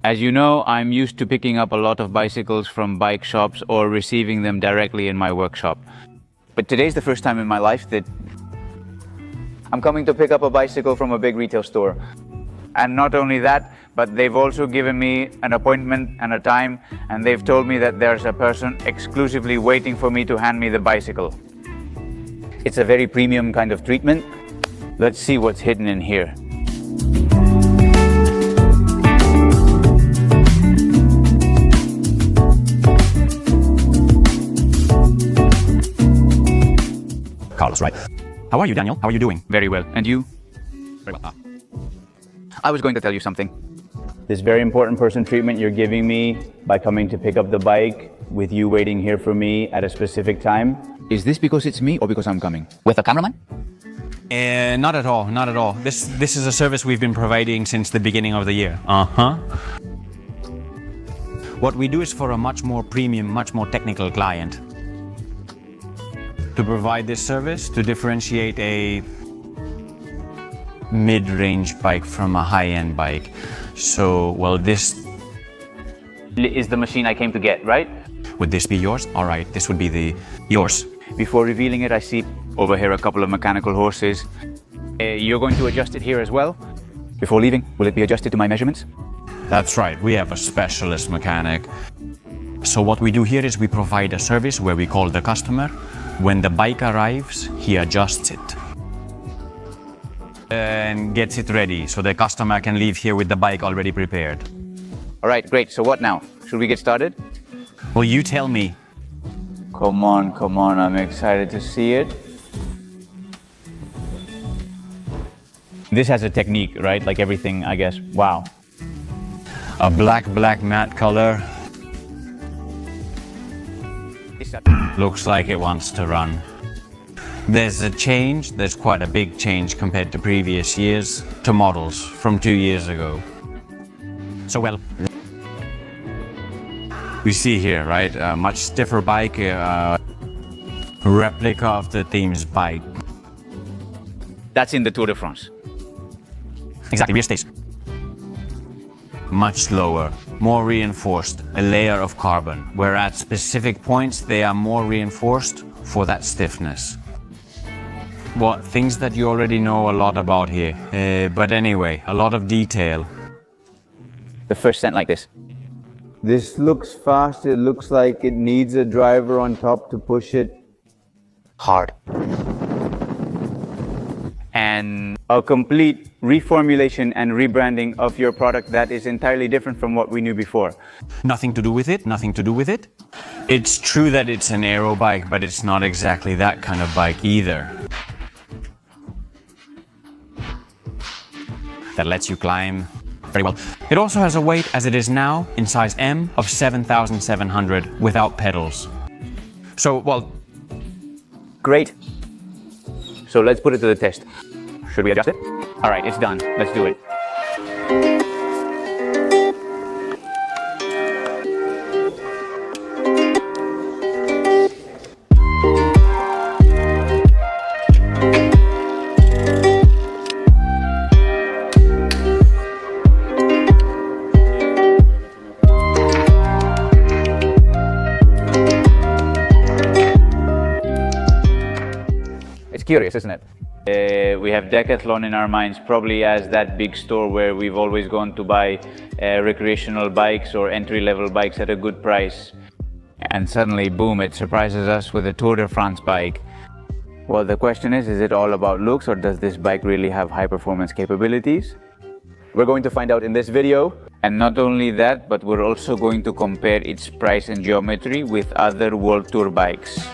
As you know, I'm used to picking up a lot of bicycles from bike shops or receiving them directly in my workshop. But today's the first time in my life that I'm coming to pick up a bicycle from a big retail store. And not only that, but they've also given me an appointment and a time, and they've told me that there's a person exclusively waiting for me to hand me the bicycle. It's a very premium kind of treatment. Let's see what's hidden in here. Carlos, right? How are you, Daniel? How are you doing? Very well. And you? Very well. I was going to tell you something. This very important person treatment you're giving me by coming to pick up the bike with you waiting here for me at a specific time. Is this because it's me or because I'm coming? With a cameraman? Not at all, not at all. This is a service we've been providing since the beginning of the year. What we do is for a much more premium, much more technical client. To provide this service, to differentiate a mid-range bike from a high-end bike. So, well, this is the machine I came to get, right? Would this be yours? All right, this would be yours. Before revealing it, I see over here a couple of mechanical horses. You're going to adjust it here as well? Before leaving, will it be adjusted to my measurements? That's right, we have a specialist mechanic. So what we do here is we provide a service where we call the customer. When the bike arrives, he adjusts it and gets it ready, so the customer can leave here with the bike already prepared. All right, great. So what now? Should we get started? Well, you tell me. Come on, I'm excited to see it. This has a technique, right? Like everything, I guess. Wow. A black matte color. Looks like it wants to run. There's a change, there's quite a big change compared to previous years, to models from 2 years ago. So well, we see here, right, a much stiffer bike, replica of the team's bike. That's in the Tour de France. Exactly, rear stays. Much slower, more reinforced, a layer of carbon, where at specific points they are more reinforced for that stiffness. Well, things that you already know a lot about here, but anyway, a lot of detail. The first scent like this. This looks fast, it looks like it needs a driver on top to push it hard. And a complete reformulation and rebranding of your product that is entirely different from what we knew before. Nothing to do with it, nothing to do with it. It's true that it's an aero bike, but it's not exactly that kind of bike either. That lets you climb very well. It also has a weight, as it is now, in size M of 7,700 without pedals. So, well... Great. So let's put it to the test. Should we adjust it? All right, it's done. Let's do it. It's curious, isn't it? We have Decathlon in our minds probably as that big store where we've always gone to buy recreational bikes or entry-level bikes at a good price. And suddenly, boom, it surprises us with a Tour de France bike. Well, the question is it all about looks, or does this bike really have high-performance capabilities? We're going to find out in this video. And not only that, but we're also going to compare its price and geometry with other World Tour bikes.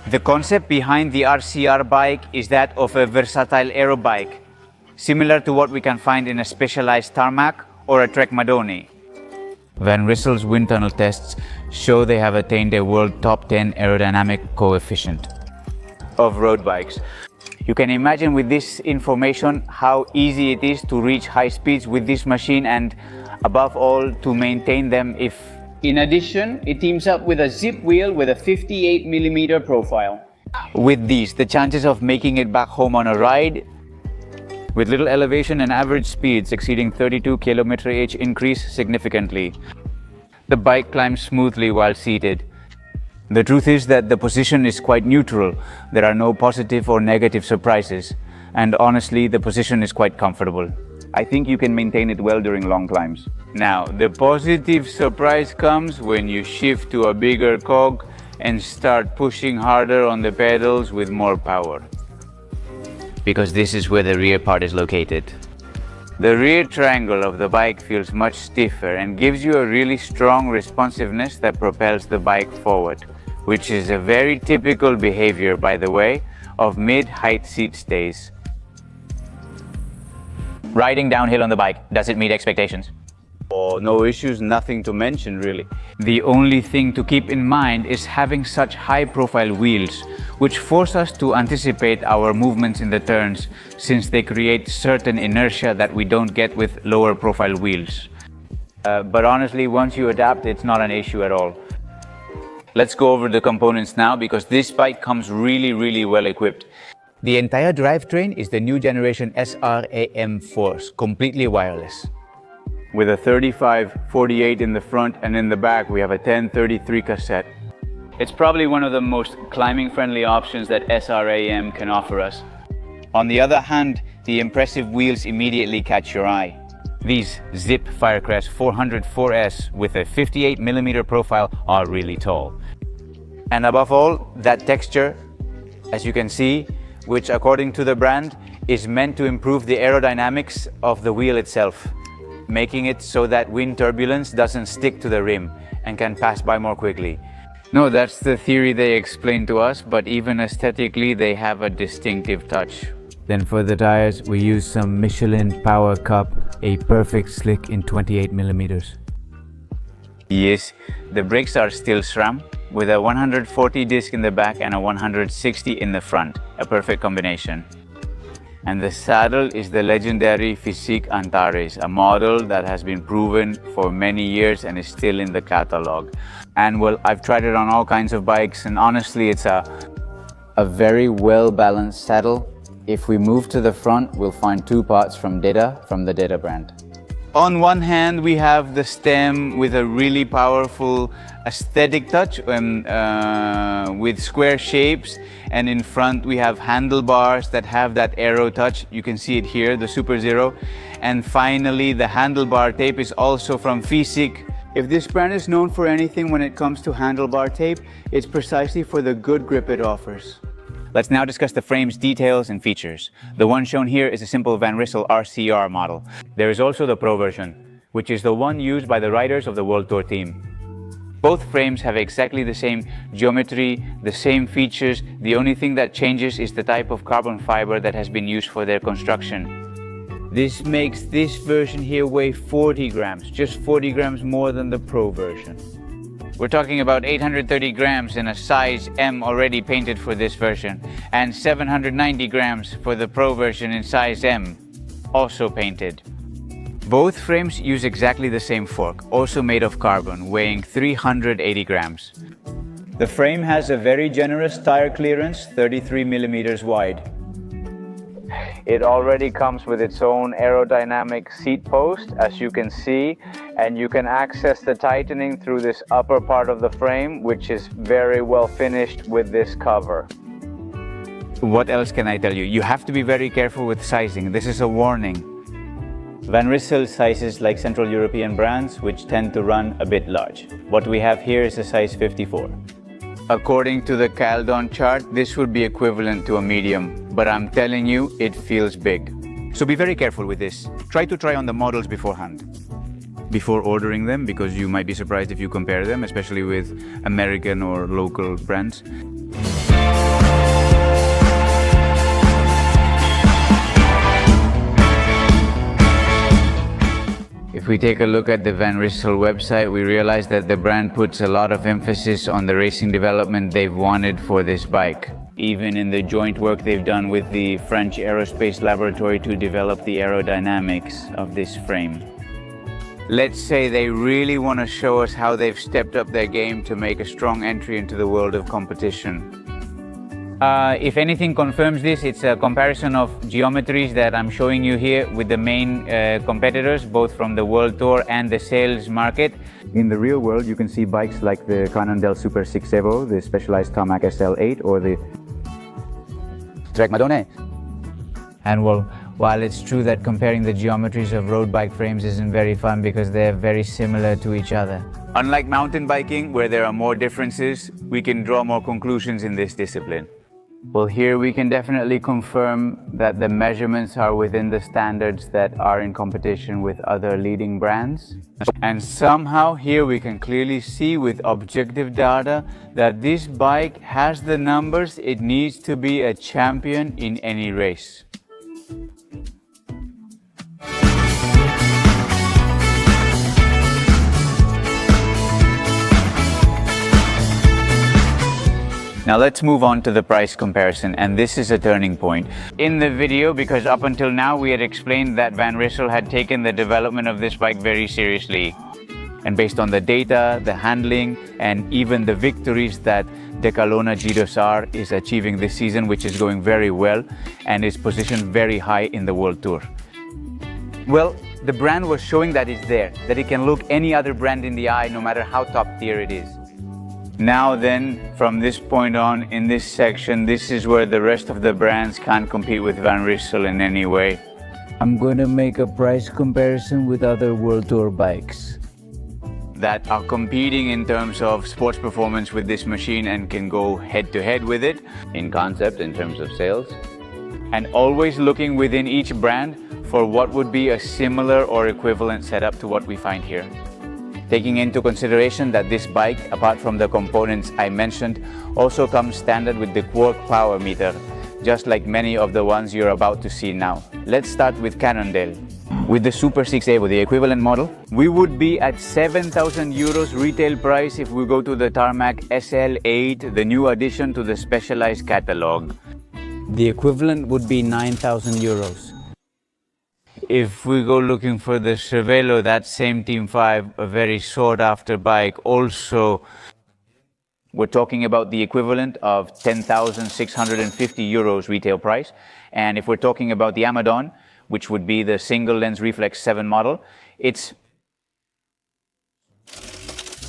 The concept behind the RCR bike is that of a versatile aero bike, similar to what we can find in a specialized tarmac or a Trek Madoni. Van RYSEL's wind tunnel tests show they have attained a world top 10 aerodynamic coefficient of road bikes. You can imagine with this information how easy it is to reach high speeds with this machine and above all to maintain them if... In addition, it teams up with a zip wheel with a 58mm profile. With these, the chances of making it back home on a ride with little elevation and average speeds exceeding 32 km/h increase significantly. The bike climbs smoothly while seated. The truth is that the position is quite neutral. There are no positive or negative surprises. And honestly, the position is quite comfortable. I think you can maintain it well during long climbs. Now, the positive surprise comes when you shift to a bigger cog and start pushing harder on the pedals with more power. Because this is where the rear part is located. The rear triangle of the bike feels much stiffer and gives you a really strong responsiveness that propels the bike forward, which is a very typical behavior, by the way, of mid-height seat stays. Riding downhill on the bike, does it meet expectations? Oh, no issues, nothing to mention really. The only thing to keep in mind is having such high-profile wheels, which force us to anticipate our movements in the turns, since they create certain inertia that we don't get with lower-profile wheels. But honestly, once you adapt, it's not an issue at all. Let's go over the components now, because this bike comes really well equipped. The entire drivetrain is the new generation SRAM Force, completely wireless. With a 35/48 in the front, and in the back we have a 10/33 cassette. It's probably one of the most climbing-friendly options that SRAM can offer us. On the other hand, the impressive wheels immediately catch your eye. These Zip Firecrest 404S with a 58mm profile are really tall. And above all, that texture, as you can see, which according to the brand is meant to improve the aerodynamics of the wheel itself, making it so that wind turbulence doesn't stick to the rim and can pass by more quickly. No, that's the theory they explained to us, but even aesthetically they have a distinctive touch. Then for the tires, we use some Michelin Power Cup, a perfect slick in 28mm. Yes, the brakes are still SRAM, with a 140 disc in the back and a 160 in the front, a perfect combination. And the saddle is the legendary Physique Antares, a model that has been proven for many years and is still in the catalog. And well, I've tried it on all kinds of bikes, and honestly, it's a very well-balanced saddle. If we move to the front, we'll find two parts from the Deda brand. On one hand, we have the stem with a really powerful aesthetic touch with square shapes, and in front we have handlebars that have that Aero touch. You can see it here, the Super Zero. And finally, the handlebar tape is also from Physique. If this brand is known for anything when it comes to handlebar tape, it's precisely for the good grip it offers. Let's now discuss the frame's details and features. The one shown here is a simple Van RYSEL RCR model. There is also the Pro version, which is the one used by the riders of the World Tour team. Both frames have exactly the same geometry, the same features. The only thing that changes is the type of carbon fiber that has been used for their construction. This makes this version here weigh 40 grams, just 40 grams more than the Pro version. We're talking about 830 grams in a size M already painted for this version, and 790 grams for the Pro version in size M, also painted. Both frames use exactly the same fork, also made of carbon, weighing 380 grams. The frame has a very generous tire clearance, 33mm wide. It already comes with its own aerodynamic seat post, as you can see, and you can access the tightening through this upper part of the frame, which is very well finished with this cover. What else can I tell you? You have to be very careful with sizing. This is a warning. Van RYSEL sizes like Central European brands, which tend to run a bit large. What we have here is a size 54. According to the Caldon chart, this would be equivalent to a medium, but I'm telling you, it feels big. So be very careful with this. Try to try on the models beforehand, before ordering them, because you might be surprised if you compare them, especially with American or local brands. If we take a look at the Van RYSEL website, we realize that the brand puts a lot of emphasis on the racing development they've wanted for this bike. Even in the joint work they've done with the French Aerospace Laboratory to develop the aerodynamics of this frame. Let's say they really want to show us how they've stepped up their game to make a strong entry into the world of competition. If anything confirms this, it's a comparison of geometries that I'm showing you here with the main competitors, both from the World Tour and the sales market. In the real world, you can see bikes like the Cannondale Super 6 Evo, the Specialized Tarmac SL8, or the Trek Madone. And well, while it's true that comparing the geometries of road bike frames isn't very fun because they're very similar to each other. Unlike mountain biking, where there are more differences, we can draw more conclusions in this discipline. Well, here we can definitely confirm that the measurements are within the standards that are in competition with other leading brands. And somehow here we can clearly see with objective data that this bike has the numbers it needs to be a champion in any race. Now let's move on to the price comparison, and this is a turning point in the video because up until now we had explained that Van RYSEL had taken the development of this bike very seriously. And based on the data, the handling, and even the victories that Decathlon GRCR is achieving this season, which is going very well and is positioned very high in the World Tour. Well, the brand was showing that it's there, that it can look any other brand in the eye no matter how top tier it is. Now then, from this point on, in this section, this is where the rest of the brands can't compete with Van RYSEL in any way. I'm going to make a price comparison with other World Tour bikes that are competing in terms of sports performance with this machine and can go head to head with it in concept, in terms of sales, and always looking within each brand for what would be a similar or equivalent setup to what we find here. Taking into consideration that this bike, apart from the components I mentioned, also comes standard with the Quark power meter, just like many of the ones you're about to see now. Let's start with Cannondale. With the Super 6 Evo, the equivalent model, we would be at 7,000 euros retail price if we go to the Tarmac SL8, the new addition to the Specialized catalog. The equivalent would be 9,000 euros. If we go looking for the Cervelo, that same Team 5, a very sought after bike, also we're talking about the equivalent of 10,650 euros retail price. And if we're talking about the Amadon, which would be the single lens reflex 7 model, it's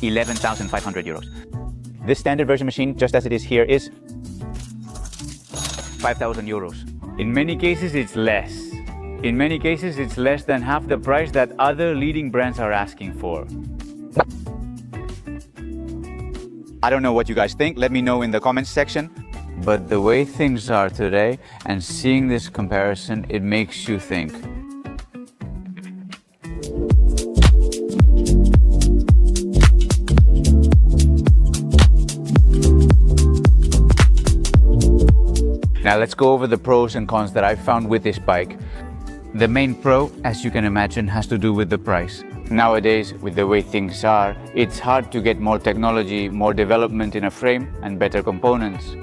11,500 euros. This standard version machine, just as it is here, is 5,000 euros. in many cases it's less. In many cases, it's less than half the price that other leading brands are asking for. I don't know what you guys think. Let me know in the comments section. But the way things are today, and seeing this comparison, it makes you think. Now let's go over the pros and cons that I found with this bike. The main pro, as you can imagine, has to do with the price. Nowadays, with the way things are, it's hard to get more technology, more development in a frame, and better components.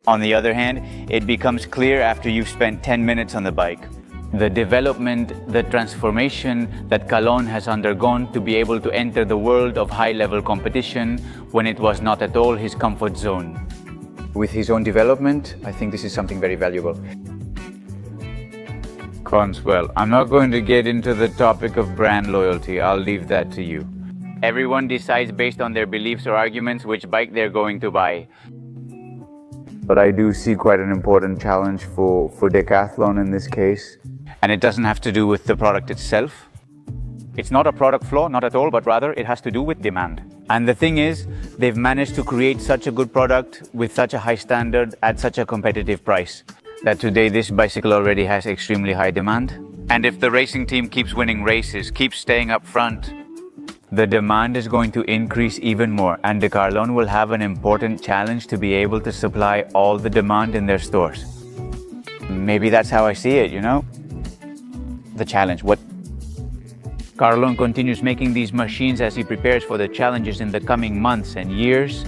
On the other hand, it becomes clear after you've spent 10 minutes on the bike. The development, the transformation that Calon has undergone to be able to enter the world of high-level competition when it was not at all his comfort zone. With his own development, I think this is something very valuable. Cons, well, I'm not going to get into the topic of brand loyalty. I'll leave that to you. Everyone decides based on their beliefs or arguments which bike they're going to buy. But I do see quite an important challenge for Decathlon in this case. And it doesn't have to do with the product itself. It's not a product flaw, not at all, but rather it has to do with demand. And the thing is, they've managed to create such a good product with such a high standard at such a competitive price that today this bicycle already has extremely high demand. And if the racing team keeps winning races, keeps staying up front, the demand is going to increase even more, and Decathlon will have an important challenge to be able to supply all the demand in their stores. Maybe that's how I see it, you know? The challenge. What? Carlon continues making these machines as he prepares for the challenges in the coming months and years.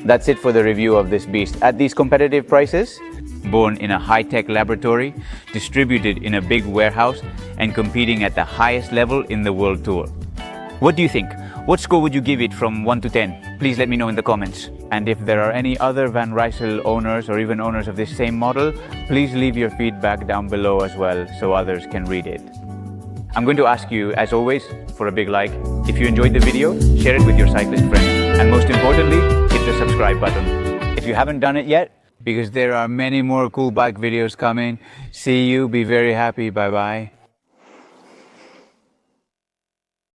That's it for the review of this beast. At these competitive prices, born in a high-tech laboratory, distributed in a big warehouse, and competing at the highest level in the World Tour. What do you think? What score would you give it from 1 to 10? Please let me know in the comments. And if there are any other Van RYSEL owners or even owners of this same model, please leave your feedback down below as well so others can read it. I'm going to ask you, as always, for a big like. If you enjoyed the video, share it with your cyclist friends. And most importantly, hit the subscribe button. If you haven't done it yet, because there are many more cool bike videos coming. See you, be very happy, bye-bye.